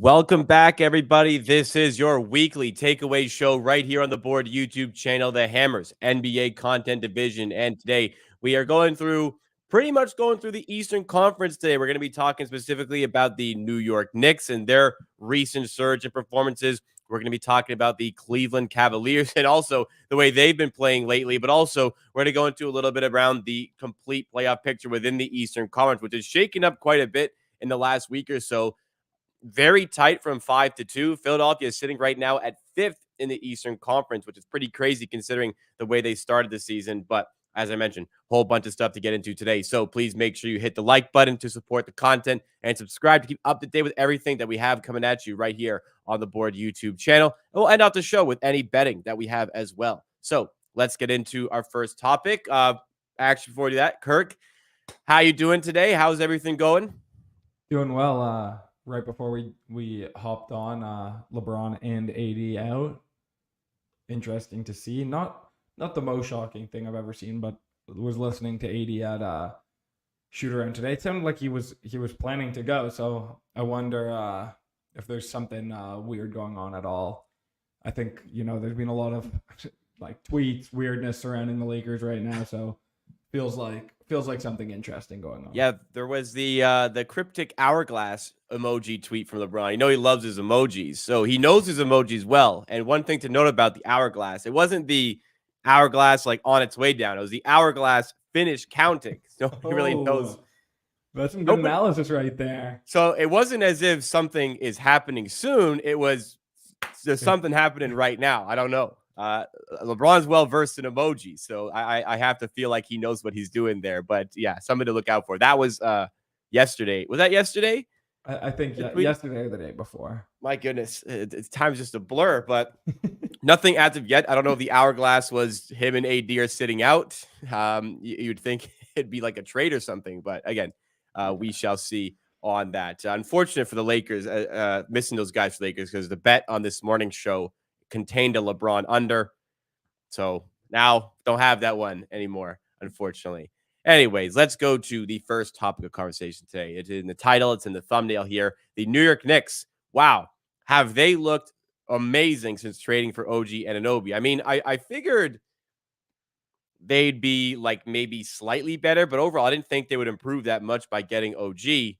Welcome back, everybody. This is your weekly takeaway show right here on the Board YouTube channel, the Hammers NBA Content Division. And today we are pretty much going through the Eastern Conference today. We're going to be talking specifically about the New York Knicks and their recent surge in performances. We're going to be talking about the Cleveland Cavaliers and also the way they've been playing lately. But also, we're going to go into a little bit around the complete playoff picture within the Eastern Conference, which is shaking up quite a bit in the last week or so. Very tight from 5-2. Philadelphia is sitting right now at 5th in the Eastern Conference, which is pretty crazy considering the way they started the season. But as I mentioned, a whole bunch of stuff to get into today. So please make sure you hit the like button to support the content and subscribe to keep up to date with everything that we have coming at you right here on the Board YouTube channel. And we'll end off the show with any betting that we have as well. So let's get into our first topic. Actually, before we do that, Kirk, how you doing today? How's everything going? Doing well. Right before we hopped on, LeBron and AD out. Interesting to see. Not the most shocking thing I've ever seen, but was listening to AD at shoot around today. It sounded like he was planning to go. So I wonder if there's something weird going on at all. I think there's been a lot of like tweets, weirdness surrounding the Lakers right now. So feels like something interesting going on. Yeah, there was the cryptic hourglass emoji tweet from LeBron. You know he loves his emojis, so he knows his emojis well. And one thing to note about the hourglass, it wasn't the hourglass like on its way down. It was the hourglass finished counting. So he really knows. That's some good analysis right there. So it wasn't as if something is happening soon. It was just something happening right now. I don't know. LeBron's well versed in emojis, so I have to feel like he knows what he's doing there. But yeah, something to look out for. That was yesterday. Was that yesterday? I think yesterday or the day before. My goodness, time's just a blur. But nothing as of yet. I don't know if the hourglass was him and AD are sitting out. You'd think it'd be like a trade or something, but again, we shall see on that. Unfortunate for the Lakers, missing those guys for Lakers because the bet on this morning's show contained a LeBron under. So now don't have that one anymore, unfortunately. Anyways, let's go to the first topic of conversation today. It's in the title. It's in the thumbnail here. The New York Knicks. Wow. Have they looked amazing since trading for OG Anunoby? I mean, I figured they'd be like maybe slightly better, but overall, I didn't think they would improve that much by getting OG.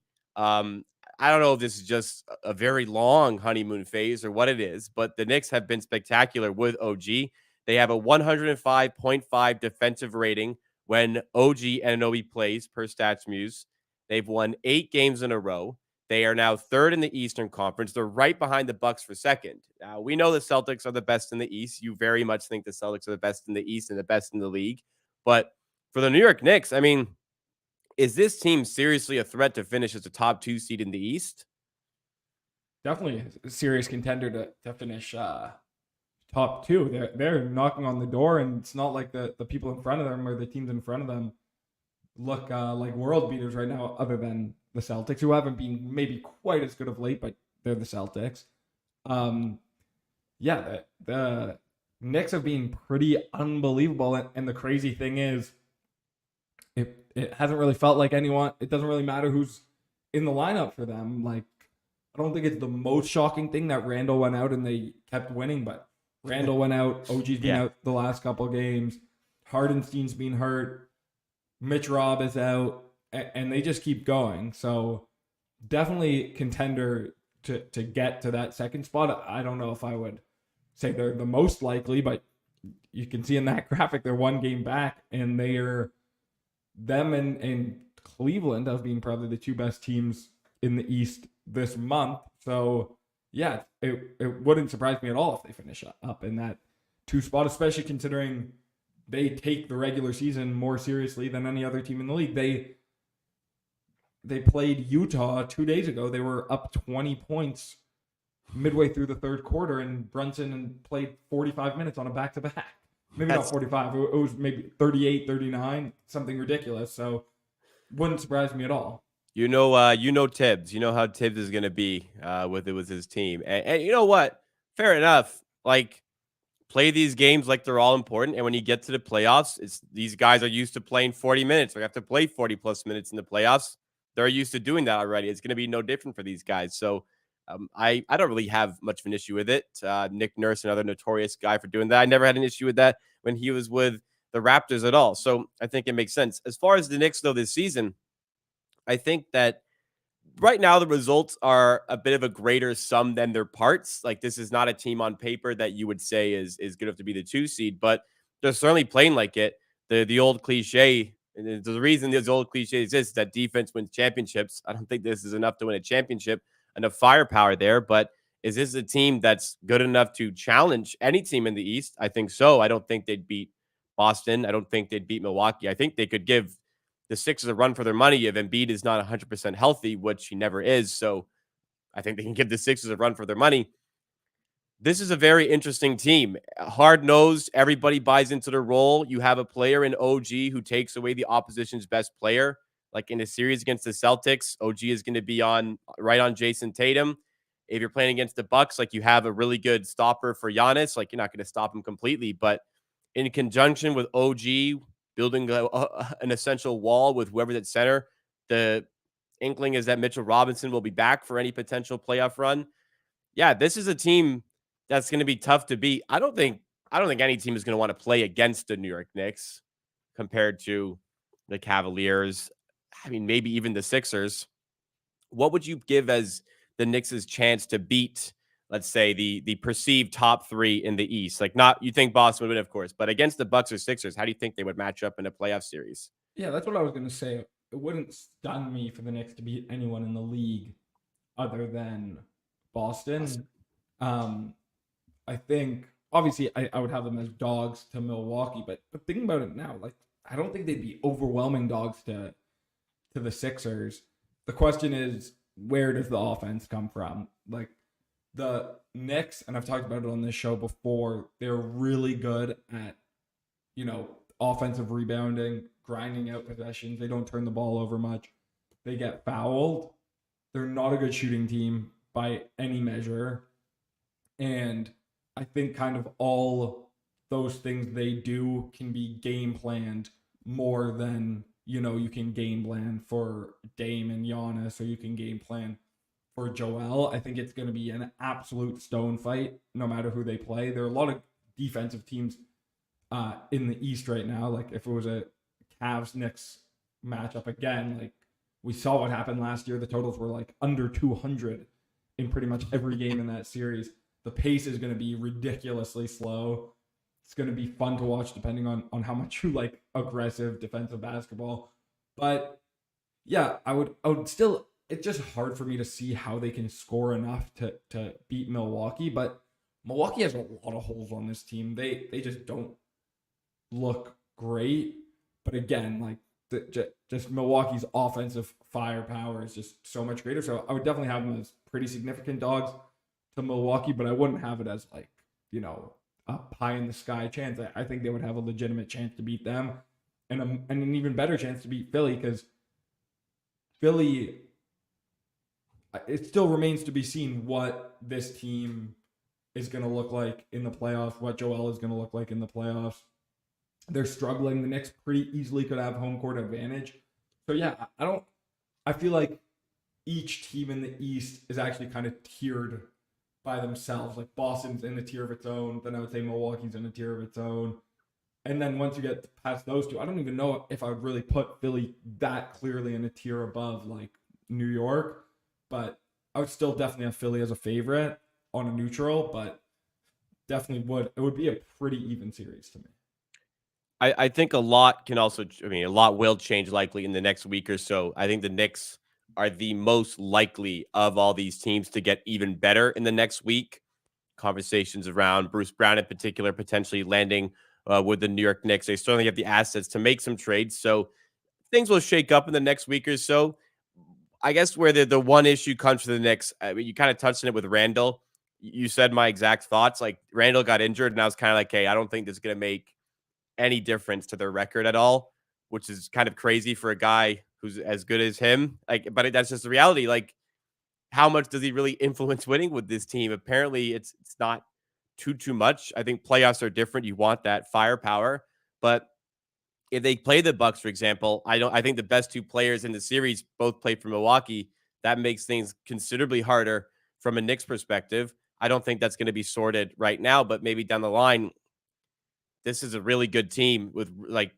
I don't know if this is just a very long honeymoon phase or what it is, but the Knicks have been spectacular with OG. They have a 105.5 defensive rating when OG Anunoby plays per StatsMuse. They've won 8 games in a row. They are now 3rd in the Eastern Conference. They're right behind the Bucks for 2nd. Now, we know the Celtics are the best in the East. You very much think the Celtics are the best in the East and the best in the league. But for the New York Knicks, I mean, is this team seriously a threat to finish as a top 2 seed in the East? Definitely a serious contender to finish top 2. They're knocking on the door, and it's not like the people in front of them or the teams in front of them look like world beaters right now, other than the Celtics, who haven't been maybe quite as good of late, but they're the Celtics. The Knicks have been pretty unbelievable, and the crazy thing is, it hasn't really felt like anyone. It doesn't really matter who's in the lineup for them. Like, I don't think it's the most shocking thing that Randall went out and they kept winning, but Randall went out. OG's been out the last couple of games. Hardenstein's been hurt. Mitch Robb is out, and they just keep going. So definitely contender to get to that second spot. I don't know if I would say they're the most likely, but you can see in that graphic they're 1 game back, and them and Cleveland have been probably the 2 best teams in the East this month. So yeah, it wouldn't surprise me at all if they finish up in that 2 spot, especially considering they take the regular season more seriously than any other team in the league. They played Utah 2 days ago. They were up 20 points midway through the 3rd quarter, and Brunson played 45 minutes on a back-to-back. Maybe not 45. It was maybe 38, 39, something ridiculous. So wouldn't surprise me at all. You know Tibbs. You know how Tibbs is going to be with his team. And you know what? Fair enough. Like, play these games like they're all important. And when you get to the playoffs, these guys are used to playing 40 minutes. They have to play 40 plus minutes in the playoffs. They're used to doing that already. It's going to be no different for these guys. So I don't really have much of an issue with it. Nick Nurse, another notorious guy for doing that. I never had an issue with that when he was with the Raptors at all. So I think it makes sense. As far as the Knicks, though, this season, I think that right now the results are a bit of a greater sum than their parts. Like, this is not a team on paper that you would say is good enough to be the 2 seed, but they're certainly playing like it. The old cliche, and the reason this old cliche exists is that defense wins championships. I don't think this is enough to win a championship, enough firepower there, but is this a team that's good enough to challenge any team in the East? I think so. I don't think they'd beat Boston. I don't think they'd beat Milwaukee. I think they could give the Sixers a run for their money if Embiid is not 100% healthy, which he never is. So I think they can give the Sixers a run for their money. This is a very interesting team. Hard nosed, everybody buys into the role. You have a player in OG who takes away the opposition's best player. Like in a series against the Celtics, OG is going to be on right on Jason Tatum. If you're playing against the Bucks, like you have a really good stopper for Giannis, like you're not going to stop him completely, but in conjunction with OG building an essential wall with whoever's at center, the inkling is that Mitchell Robinson will be back for any potential playoff run. Yeah, this is a team that's going to be tough to beat. I don't think any team is going to want to play against the New York Knicks compared to the Cavaliers. I mean, maybe even the Sixers. What would you give as the Knicks' chance to beat, let's say, the perceived top 3 in the East? Like, not you think Boston would win, of course, but against the Bucks or Sixers, how do you think they would match up in a playoff series? Yeah, that's what I was going to say. It wouldn't stun me for the Knicks to beat anyone in the league other than Boston. Um, I think obviously I would have them as dogs to Milwaukee, but thinking about it now, like I don't think they'd be overwhelming dogs to the Sixers. The question is, where does the offense come from? Like the Knicks, and I've talked about it on this show before, they're really good at, offensive rebounding, grinding out possessions. They don't turn the ball over much. They get fouled. They're not a good shooting team by any measure. And I think kind of all those things they do can be game planned more than, you can game plan for Dame and Giannis, or you can game plan for Joel. I think it's going to be an absolute stone fight no matter who they play. There are a lot of defensive teams in the East right now. Like if it was a Cavs Knicks matchup again, like we saw what happened last year. The totals were like under 200 in pretty much every game in that series. The pace is going to be ridiculously slow. It's going to be fun to watch depending on how much you like aggressive defensive basketball. But yeah, I would still, it's just hard for me to see how they can score enough to beat Milwaukee. But Milwaukee has a lot of holes on this team. They just don't look great. But again, like just Milwaukee's offensive firepower is just so much greater. So I would definitely have them as pretty significant dogs to Milwaukee, but I wouldn't have it as like, a pie in the sky chance. I think they would have a legitimate chance to beat them, and an even better chance to beat Philly, because Philly, it still remains to be seen what this team is going to look like in the playoffs, what Joel is going to look like in the playoffs. They're struggling. The Knicks pretty easily could have home court advantage. So yeah, I feel like each team in the East is actually kind of tiered by themselves. Like Boston's in a tier of its own. Then I would say Milwaukee's in a tier of its own. And then once you get past those two, I don't even know if I would really put Philly that clearly in a tier above like New York. But I would still definitely have Philly as a favorite on a neutral, but definitely would. It would be a pretty even series to me. I think a lot can also, a lot will change likely in the next week or so. I think the Knicks are the most likely of all these teams to get even better in the next week. Conversations around Bruce Brown in particular potentially landing with the New York Knicks. They certainly have the assets to make some trades. So things will shake up in the next week or so. I guess where the one issue comes to the Knicks, I mean, you kind of touched on it with Randall. You said my exact thoughts. Like Randall got injured, and I was kind of like, hey, I don't think this is going to make any difference to their record at all, which is kind of crazy for a guy who's as good as him. Like, but that's just the reality. Like, how much does he really influence winning with this team? Apparently, it's not too much. I think playoffs are different. You want that firepower, but if they play the Bucks, for example, I think the best 2 players in the series both play for Milwaukee. That makes things considerably harder from a Knicks perspective. I don't think that's going to be sorted right now, but maybe down the line, this is a really good team with like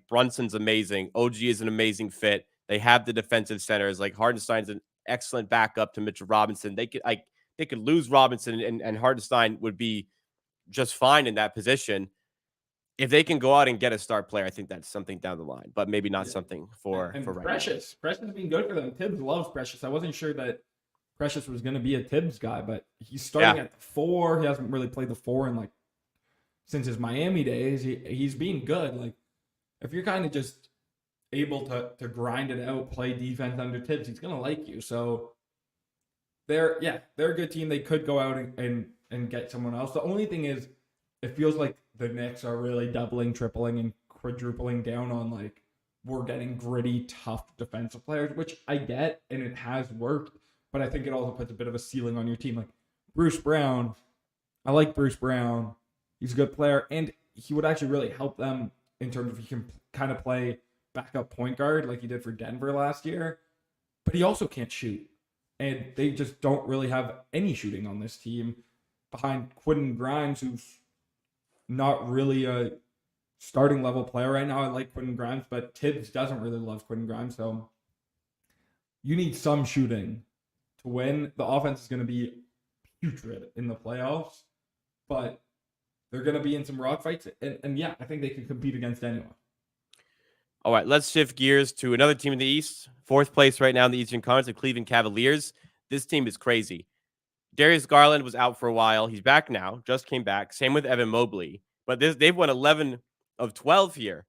Brunson's amazing. OG is an amazing fit. They have the defensive centers. Like Hardenstein's an excellent backup to Mitchell Robinson. They could lose Robinson and Hardenstein would be just fine in that position. If they can go out and get a star player, I think that's something down the line, but maybe not something for And right Precious. now. Precious has been good for them. Tibbs loves Precious. I wasn't sure that Precious was going to be a Tibbs guy, but he's starting at the 4. He hasn't really played the 4 in like since his Miami days. He's been good. Like if you're kind of just able to grind it out, play defense under Tibbs, he's going to like you. So they're a good team. They could go out and get someone else. The only thing is it feels like the Knicks are really doubling, tripling, and quadrupling down on like we're getting gritty, tough defensive players, which I get, and it has worked. But I think it also puts a bit of a ceiling on your team. Like Bruce Brown, I like Bruce Brown. He's a good player, and he would actually really help them in terms of he can kind of play backup point guard like he did for Denver last year. But he also can't shoot, and they just don't really have any shooting on this team behind Quentin Grimes, who's not really a starting level player right now. I like Quentin Grimes, but Tibbs doesn't really love Quentin Grimes, so you need some shooting to win. The offense is going to be putrid in the playoffs, but they're going to be in some rock fights, and yeah, I think they can compete against anyone. All right, let's shift gears to another team in the East. 4th place right now in the Eastern Conference, the Cleveland Cavaliers. This team is crazy. Darius Garland was out for a while. He's back now, just came back. Same with Evan Mobley. But they've won 11 of 12 here.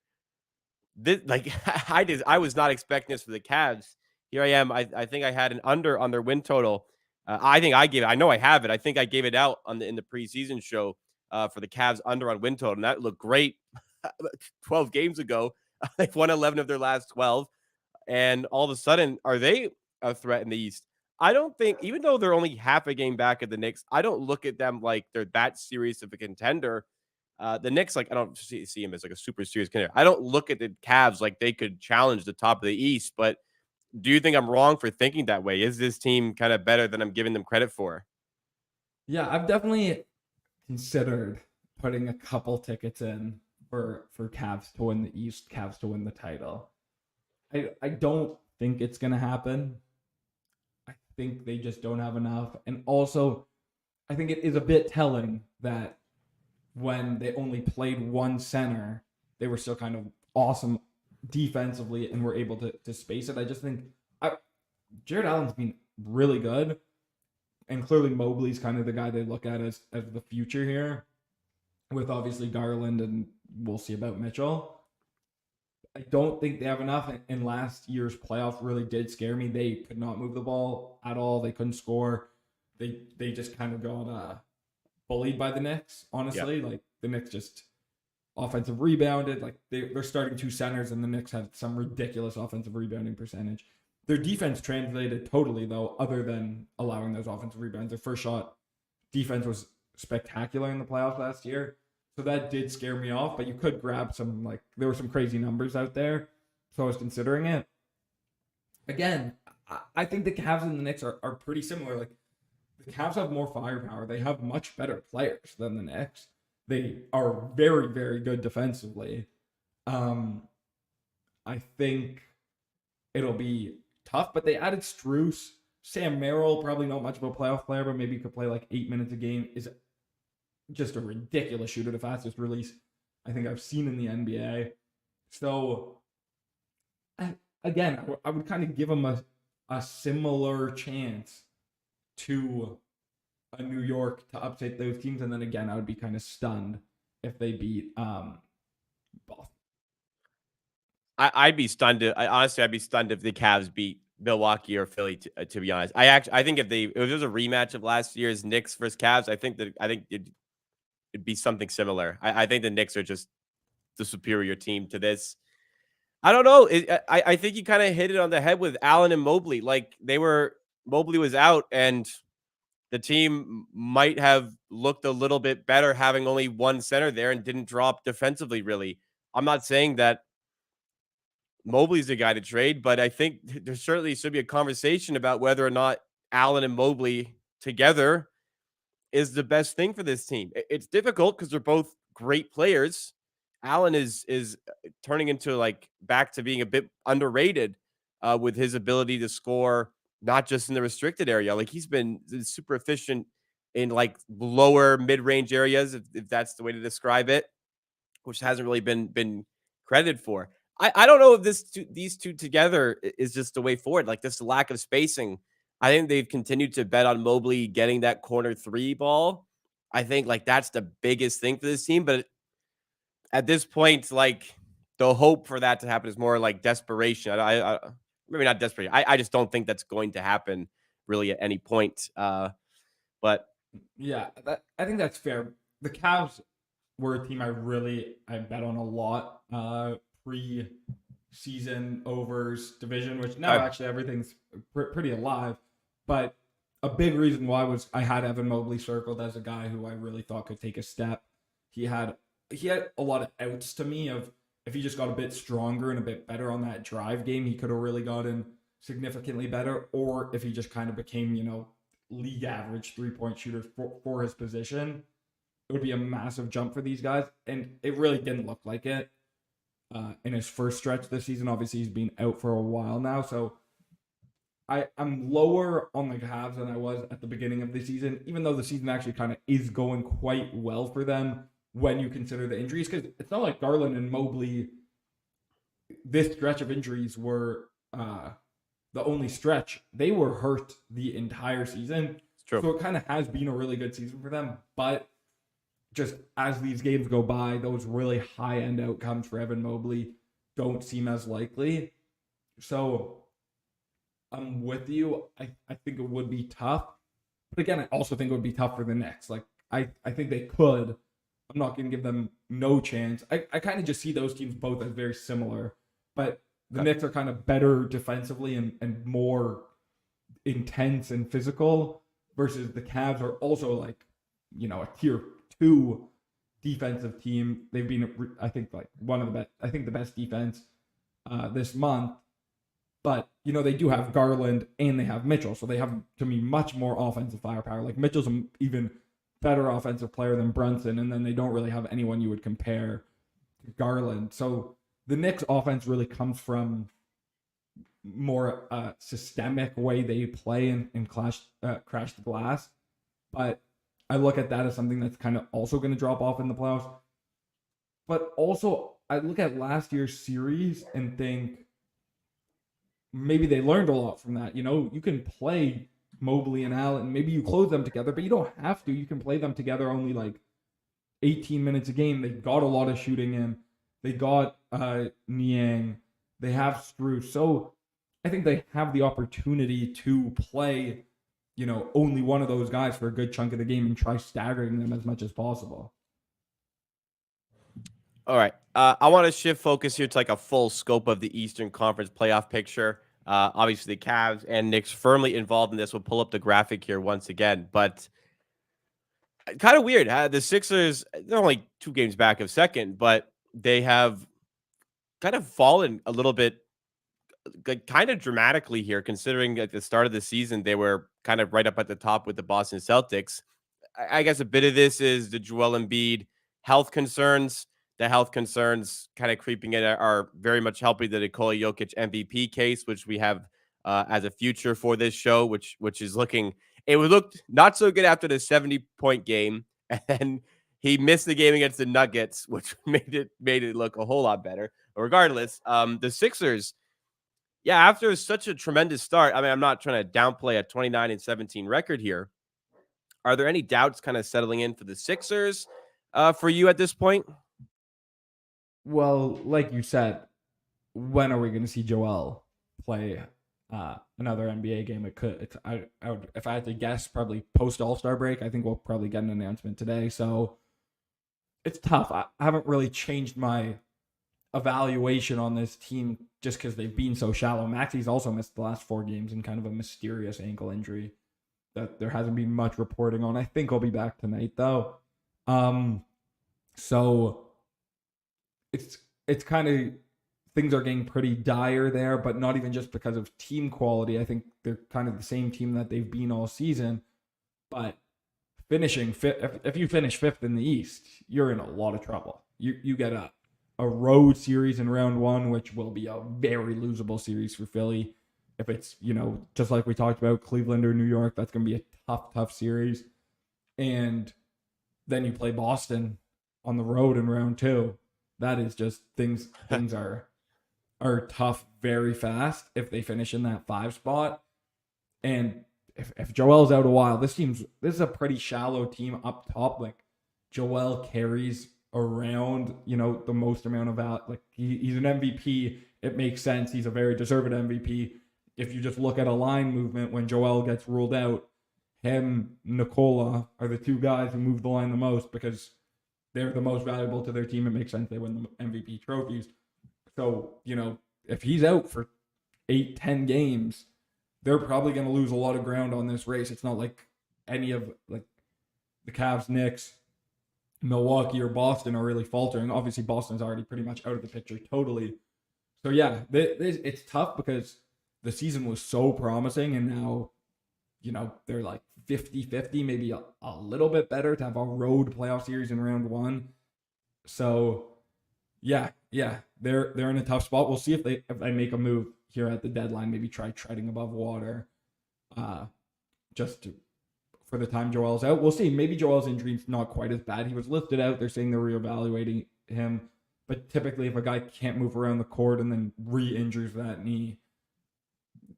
I was not expecting this for the Cavs. Here I am. I think I had an under on their win total. I think I gave it. I know I have it. I think I gave it out in the preseason show for the Cavs under on win total, and that looked great 12 games ago. They've won 11 of their last 12, and all of a sudden, are they a threat in the East? I don't think, even though they're only half a game back at the Knicks, I don't look at them like they're that serious of a contender. The Knicks, like I don't see them as like a super serious contender. I don't look at the Cavs like they could challenge the top of the East. But do you think I'm wrong for thinking that way? Is this team kind of better than I'm giving them credit for? Yeah, I've definitely considered putting a couple tickets in for Cavs to win the East, Cavs to win the title. I don't think it's gonna happen. I think they just don't have enough. And also, I think it is a bit telling that when they only played one center, they were still kind of awesome defensively and were able to space it. I just think Jared Allen's been really good. And clearly Mobley's kind of the guy they look at as the future here, with obviously Garland, and we'll see about Mitchell. I don't think they have enough, and last year's playoff really did scare me. They could not move the ball at all. They couldn't score. They just kind of got bullied by the Knicks, honestly. Yep. Like the Knicks just offensive rebounded. Like they're starting 2 centers, and the Knicks had some ridiculous offensive rebounding percentage. Their defense translated totally, though, other than allowing those offensive rebounds. Their first shot defense was spectacular in the playoffs last year. So that did scare me off, but you could grab some, like, there were some crazy numbers out there. So I was considering it. Again, I think the Cavs and the Knicks are pretty similar. Like, the Cavs have more firepower. They have much better players than the Knicks. They are very, very good defensively. I think it'll be tough, but they added Strus. Sam Merrill, probably not much of a playoff player, but maybe could play like 8 minutes a game, is just a ridiculous shooter, the fastest release I think I've seen in the NBA. So, I would kind of give them a similar chance to a New York to upset those teams. And then again, I would be kind of stunned if they beat Boston. I'd be stunned. I'd be stunned if the Cavs beat Milwaukee or Philly. To be honest, I think if there was a rematch of last year's Knicks versus Cavs, I think it'd be something similar. I think the Knicks are just the superior team to this. I don't know. I think you kind of hit it on the head with Allen and Mobley. Like Mobley was out, and the team might have looked a little bit better having only one center there and didn't drop defensively. Really, I'm not saying that Mobley's the guy to trade, but I think there certainly should be a conversation about whether or not Allen and Mobley together is the best thing for this team. It's difficult because they're both great players. Allen is turning into like back to being a bit underrated with his ability to score, not just in the restricted area. Like he's been super efficient in like lower mid range areas, if that's the way to describe it, which hasn't really been credited for. I don't know if these two together is just the way forward. Like this lack of spacing, I think they've continued to bet on Mobley getting that corner three ball. I think like that's the biggest thing for this team. But at this point, like the hope for that to happen is more like desperation. I maybe not desperation. I just don't think that's going to happen really at any point. But Yeah, I think that's fair. The Cavs were a team I bet on a lot pre-season overs division, which now actually everything's pretty alive. But a big reason why was I had Evan Mobley circled as a guy who I really thought could take a step. He had a lot of outs to me of if he just got a bit stronger and a bit better on that drive game, he could have really gotten significantly better. Or if he just kind of became, league average 3-point shooter for his position, it would be a massive jump for these guys. And it really didn't look like it in his first stretch this season. Obviously, he's been out for a while now. So I'm lower on the Cavs than I was at the beginning of the season, even though the season actually kind of is going quite well for them when you consider the injuries. Because it's not like Garland and Mobley, this stretch of injuries were the only stretch. They were hurt the entire season. it's true. So it kind of has been a really good season for them. But just as these games go by, those really high-end outcomes for Evan Mobley don't seem as likely. So I'm with you. I think it would be tough. But again, I also think it would be tough for the Knicks. Like, I think they could. I'm not going to give them no chance. I kind of just see those teams both as very similar. But the Knicks are kind of better defensively and more intense and physical versus the Cavs are also like, a tier 2 defensive team. They've been, I think, like one of the best, I think the best defense this month. But, they do have Garland and they have Mitchell. So they have, to me, much more offensive firepower. Like Mitchell's an even better offensive player than Brunson. And then they don't really have anyone you would compare to Garland. So the Knicks offense really comes from more systemic way they play and crash the glass. But I look at that as something that's kind of also going to drop off in the playoffs. But also, I look at last year's series and think maybe they learned a lot from that. You can play Mobley and Allen. Maybe you close them together, but you don't have to. You can play them together only like 18 minutes a game. They got a lot of shooting in. They got Niang. They have Strus. So I think they have the opportunity to play, only one of those guys for a good chunk of the game and try staggering them as much as possible. All right. I want to shift focus here to like a full scope of the Eastern Conference playoff picture. Obviously, the Cavs and Knicks firmly involved in this. We'll pull up the graphic here once again. But kind of weird. The Sixers, they're only 2 games back of second, but they have kind of fallen a little bit, kind of dramatically here, considering at the start of the season, they were kind of right up at the top with the Boston Celtics. I guess a bit of this is the Joel Embiid health concerns. The health concerns kind of creeping in are very much helping the Nikola Jokic MVP case, which we have as a future for this show, which is looking, it looked not so good after the 70-point game. And then he missed the game against the Nuggets, which made it look a whole lot better. But regardless, the Sixers, yeah, after such a tremendous start, I mean, I'm not trying to downplay a 29-17 record here. Are there any doubts kind of settling in for the Sixers for you at this point? Well, like you said, when are we going to see Joel play another NBA game? I would, if I had to guess, probably post All-Star break. I think we'll probably get an announcement today. So it's tough. I haven't really changed my evaluation on this team just because they've been so shallow. Maxi's also missed the last 4 games in kind of a mysterious ankle injury that there hasn't been much reporting on. I think I'll be back tonight though. So it's kind of, things are getting pretty dire there, but not even just because of team quality. I think they're kind of the same team that they've been all season. But finishing fifth, if you finish fifth in the East, you're in a lot of trouble. You get a road series in round one, which will be a very losable series for Philly. If it's, just like we talked about, Cleveland or New York, that's going to be a tough series. And then you play Boston on the road in round two. That is just things are tough very fast if they finish in that 5 spot. And if Joel's out a while, this is a pretty shallow team up top. Like, Joel carries around, the most amount of that. Like, he's an MVP. It makes sense. He's a very deserved MVP. If you just look at a line movement, when Joel gets ruled out, him, Nikola are the 2 guys who move the line the most because they're the most valuable to their team. It makes sense they win the MVP trophies. So, if he's out for 8-10 games, they're probably going to lose a lot of ground on this race. It's not like any of the Cavs, Knicks, Milwaukee, or Boston are really faltering. Obviously, Boston's already pretty much out of the picture totally. So, yeah, it's tough because the season was so promising, and now, they're like 50-50, maybe a little bit better to have a road playoff series in round one. So, yeah, they're in a tough spot. We'll see if they make a move here at the deadline, maybe try treading above water, for the time Joel's out. We'll see. Maybe Joel's injury is not quite as bad. He was lifted out. They're saying they're reevaluating him. But typically, if a guy can't move around the court and then re-injures that knee,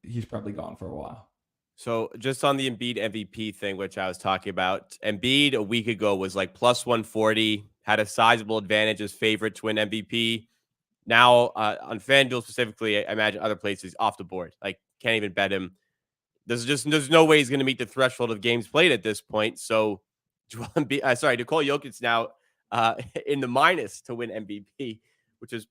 he's probably gone for a while. So just on the Embiid MVP thing, which I was talking about, Embiid a week ago was like plus 140, had a sizable advantage as favorite to win MVP. Now on FanDuel specifically, I imagine other places off the board. Like, can't even bet him. There's no way he's going to meet the threshold of games played at this point. So Nikola Jokic now in the minus to win MVP, which is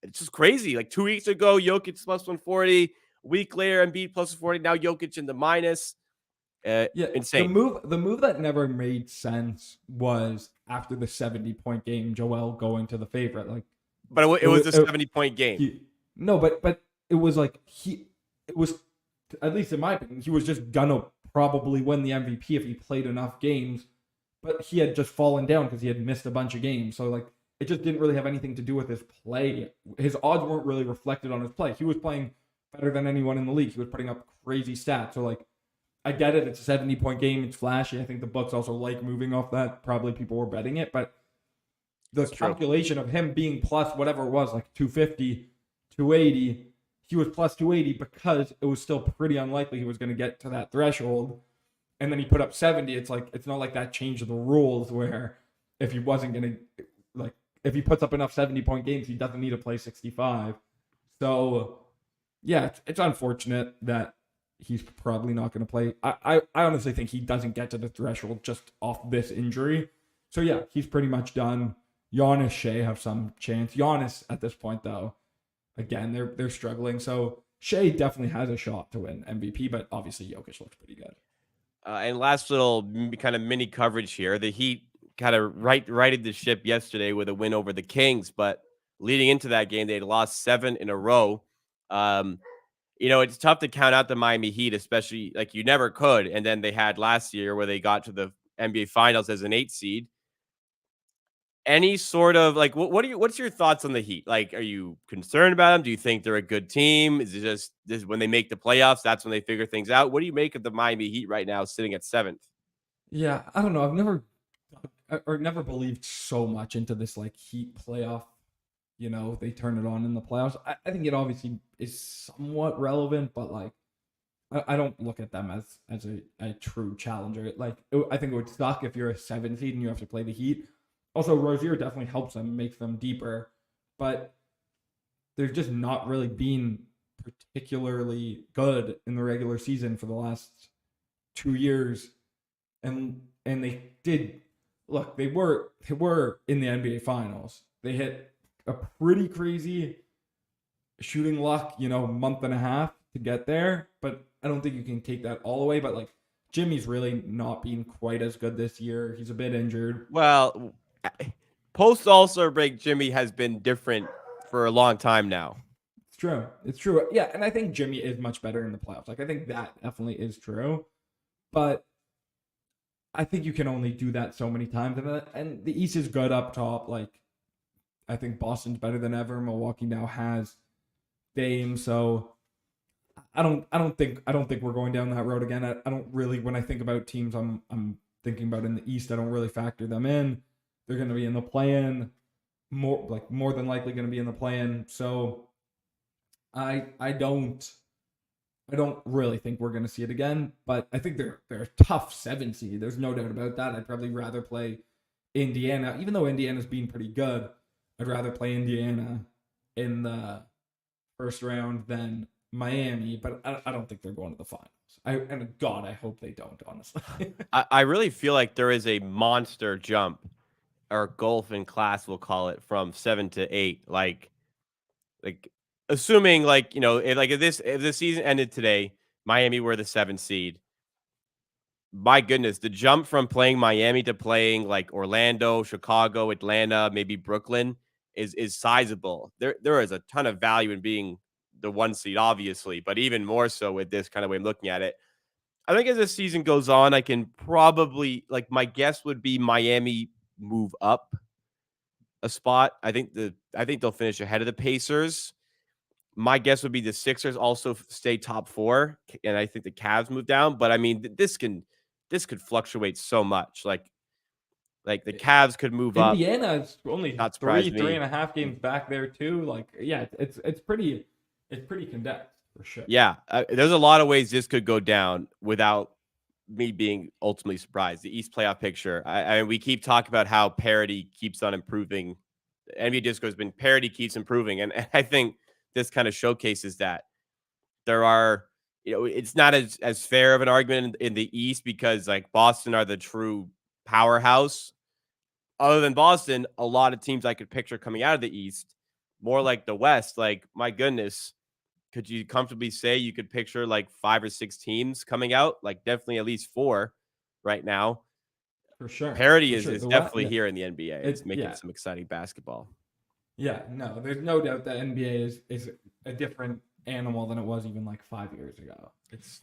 it's just crazy. Like 2 weeks ago, Jokic plus 140. A week later, Embiid plus 40. Now Jokic in the minus. Insane. The move that never made sense was after the 70-point game, Joel going to the favorite. Like, but it was a 70-point game. But it was like it was, at least in my opinion, he was just gonna probably win the MVP if he played enough games. But he had just fallen down because he had missed a bunch of games. So like, it just didn't really have anything to do with his play. His odds weren't really reflected on his play. He was playing better than anyone in the league. He was putting up crazy stats. So like, I get it. It's a 70-point game. It's flashy. I think the books also like moving off that. Probably people were betting it, but the calculation of him being plus whatever it was, like 250, 280, he was plus 280 because it was still pretty unlikely he was going to get to that threshold. And then he put up 70. It's like, it's not like that changed the rules where if he wasn't going to, like, if he puts up enough 70-point games, he doesn't need to play 65. So, yeah, it's unfortunate that he's probably not going to play. I honestly think he doesn't get to the threshold just off this injury. So, yeah, he's pretty much done. Giannis, Shea have some chance. Giannis, at this point, though, again, they're struggling. So, Shea definitely has a shot to win MVP, but obviously Jokic looks pretty good. And last little kind of mini coverage here. The Heat kind of righted the ship yesterday with a win over the Kings, but leading into that game, they had lost 7 in a row. It's tough to count out the Miami Heat, especially like you never could. And then they had last year where they got to the NBA Finals as an 8 seed. Any sort of like, what's your thoughts on the Heat? Like, are you concerned about them? Do you think they're a good team? Is it just this when they make the playoffs, that's when they figure things out? What do you make of the Miami Heat right now, sitting at 7th? Yeah, I don't know. I've never believed so much into this like Heat playoff. They turn it on in the playoffs. I think it obviously is somewhat relevant, but like, I don't look at them as a true challenger. Like, I think it would suck if you're a 7 seed and you have to play the Heat. Also, Rozier definitely helps them, makes them deeper, but they've just not really been particularly good in the regular season for the last 2 years. And they did look, they were in the NBA Finals. They hit a pretty crazy shooting luck, month and a half to get there, but I don't think you can take that all away. But like, Jimmy's really not been quite as good this year. He's a bit injured. Well, post All-Star break, Jimmy has been different for a long time now. It's true. Yeah, and I think Jimmy is much better in the playoffs. Like, I think that definitely is true. But I think you can only do that so many times, and the East is good up top. Like, I think Boston's better than ever. Milwaukee now has Dame, so I don't think we're going down that road again. I don't really, when I think about teams I'm thinking about in the East, I don't really factor them in. They're going to be in the play-in, more than likely going to be in the play-in. So I don't really think we're going to see it again, but I think they're a tough 7 seed. There's no doubt about that. I'd probably rather play Indiana, even though Indiana's been pretty good. I'd rather play Indiana in the first round than Miami, but I don't think they're going to the finals. I hope they don't, honestly. I really feel like there is a monster jump or gulf in class, we'll call it, from 7 to 8. Like assuming if the season ended today, Miami were the 7th seed. My goodness, the jump from playing Miami to playing like Orlando, Chicago, Atlanta, maybe Brooklyn is sizable. There is a ton of value in being the 1 seed, obviously, but even more so with this kind of way of looking at it. I think as the season goes on, I can probably, like, my guess would be Miami move up a spot. I think they'll finish ahead of the Pacers. My guess would be the Sixers also stay top 4, and I think the Cavs move down. But I mean, this could fluctuate so much. Like the Cavs could move up. Indiana is only Not three surprise me. and a half games back there too. Like, yeah, it's pretty condensed for sure. Yeah, there's a lot of ways this could go down without me being ultimately surprised. The East playoff picture. I mean, we keep talking about how parity keeps on improving. The NBA disco has been parity keeps improving, and I think this kind of showcases that there are, it's not as fair of an argument in the East because like Boston are the true powerhouse. Other than Boston, a lot of teams I could picture coming out of the East, more like the West. Like, my goodness, could you comfortably say you could picture like 5 or 6 teams coming out? Like, definitely at least 4 right now. For sure. Parity For sure. is definitely here in the NBA. It's making yeah. some exciting basketball. Yeah, no, there's no doubt that NBA is a different animal than it was even like 5 years ago. It's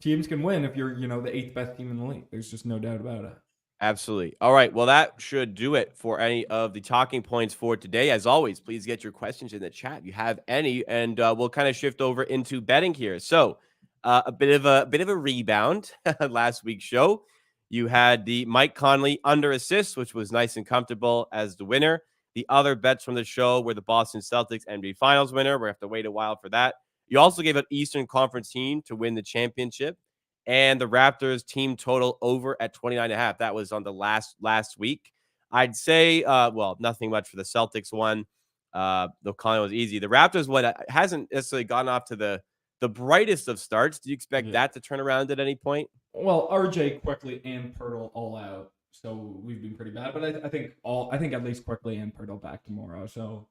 teams can win if you're, the 8th best team in the league. There's just no doubt about it. Absolutely. All right. Well, that should do it for any of the talking points for today. As always, please get your questions in the chat if you have any, and we'll kind of shift over into betting here. So, a bit of a rebound last week's show. You had the Mike Conley under assist, which was nice and comfortable as the winner. The other bets from the show were the Boston Celtics NBA Finals winner. We have to wait a while for that. You also gave an Eastern Conference team to win the championship, and the Raptors team total over at 29.5. That was on the last week. I'd say, nothing much for the Celtics one. The Conley was easy. The Raptors one hasn't necessarily gone off to the brightest of starts. Do you expect that to turn around at any point? Well, RJ Quickly and Pirtle all out, so we've been pretty bad. But I think at least Quickly and Pirtle back tomorrow. So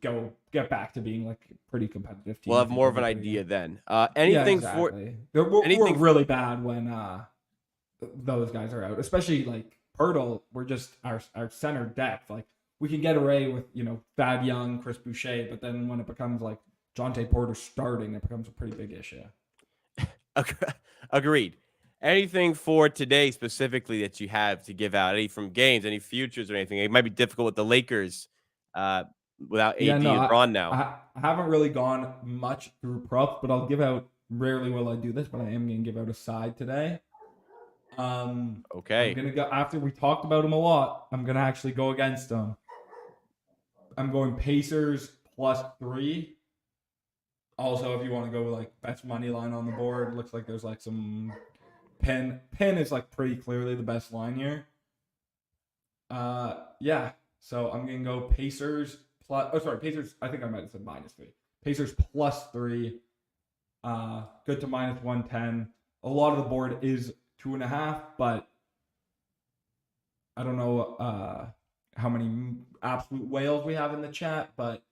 get back to being like a pretty competitive team. We'll have more of an idea then. We're really bad when those guys are out, especially like Pirtle. We're just our center depth. Like, we can get away with Thad Young, Chris Boucher, but then when it becomes like Jonte Porter starting, it becomes a pretty big issue. Agreed. Anything for today specifically that you have to give out? Any from games, any futures or anything? It might be difficult with the Lakers without AD and LeBron now. I haven't really gone much through props, but I'll give out, rarely will I do this, but I am going to give out a side today. Okay. I'm going to go, after we talked about him a lot, I'm going to actually go against him. I'm going Pacers +3. Also, if you want to go like best money line on the board, looks like there's like some Penn is like pretty clearly the best line here. Yeah. So I'm gonna go Pacers Pacers. I think I might have said -3. Pacers +3. Good to -110. A lot of the board is 2.5, but I don't know how many absolute whales we have in the chat, but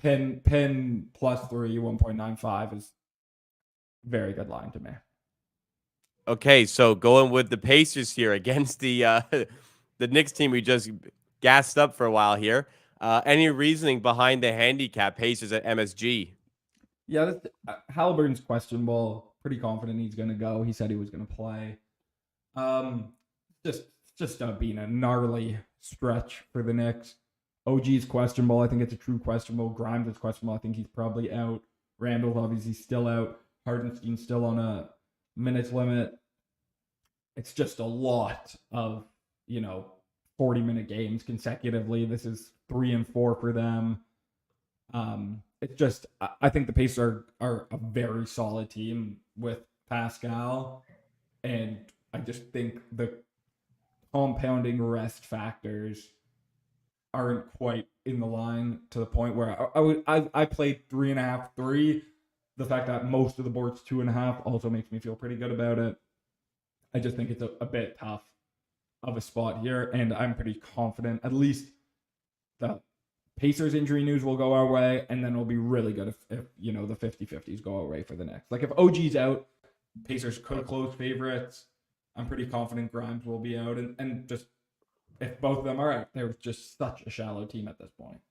Penn +3, 1.95 is very good line to me. Okay, so going with the Pacers here against the Knicks team we just gassed up for a while here. Any reasoning behind the handicap Pacers at MSG? Yeah, Halliburton's questionable. pretty confident he's going to go. He said he was going to play. Just being a gnarly stretch for the Knicks. OG's questionable. I think it's a true questionable. Grimes is questionable. I think he's probably out. Randall's obviously still out. Hardenstein's still on a minutes limit. It's just a lot of, 40-minute games consecutively. This is 3 and 4 for them. It's just, I think the Pacers are a very solid team with Pascal. And I just think the compounding rest factors aren't quite in the line to the point where I played 3.5, 3. The fact that most of the board's 2.5 also makes me feel pretty good about it. I just think it's a bit tough of a spot here, and I'm pretty confident at least the Pacers injury news will go our way, and then it'll be really good if the 50-50s go our way for the Knicks. Like if OG's out, Pacers could close favorites. I'm pretty confident Grimes will be out, and just if both of them are out, they're just such a shallow team at this point.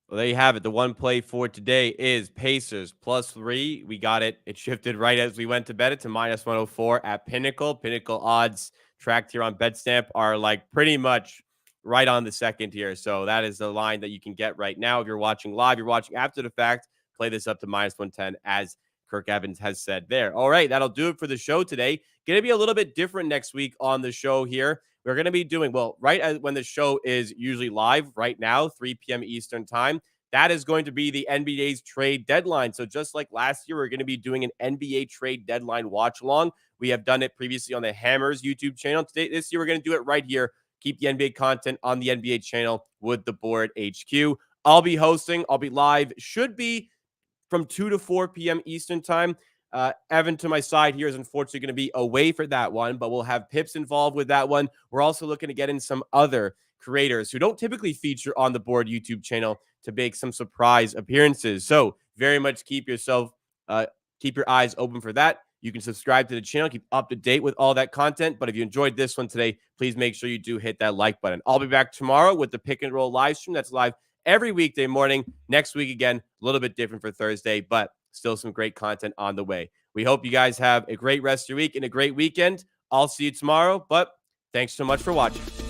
Well, there you have it. The one play for today is Pacers +3. We got it. It shifted right as we went to bet it to -104 at Pinnacle. Pinnacle odds tracked here on BetStamp are like pretty much right on the second here. So that is the line that you can get right now. If you're watching live, you're watching after the fact, play this up to -110 as Kirk Evans has said there. All right, that'll do it for the show today. Going to be a little bit different next week on the show here. We're going to be doing, right as when the show is usually live right now, 3 p.m. Eastern time, that is going to be the NBA's trade deadline. So just like last year, we're going to be doing an NBA trade deadline watch along. We have done it previously on the Hammers YouTube channel. This year, we're going to do it right here. Keep the NBA content on the NBA channel with the Board HQ. I'll be hosting. I'll be live. Should be from 2 to 4 p.m. Eastern time. Evan to my side here is unfortunately going to be away for that one, but we'll have Pips involved with that one. We're also looking to get in some other creators who don't typically feature on the Board YouTube channel to make some surprise appearances. So very much keep your eyes open for that. You can subscribe to the channel, keep up to date with all that content. But if you enjoyed this one today, please make sure you do hit that like button. I'll be back tomorrow with the Pick and Roll live stream. That's live every weekday morning. Next week, again, a little bit different for Thursday, but still some great content on the way. We hope you guys have a great rest of your week and a great weekend. I'll see you tomorrow, but thanks so much for watching.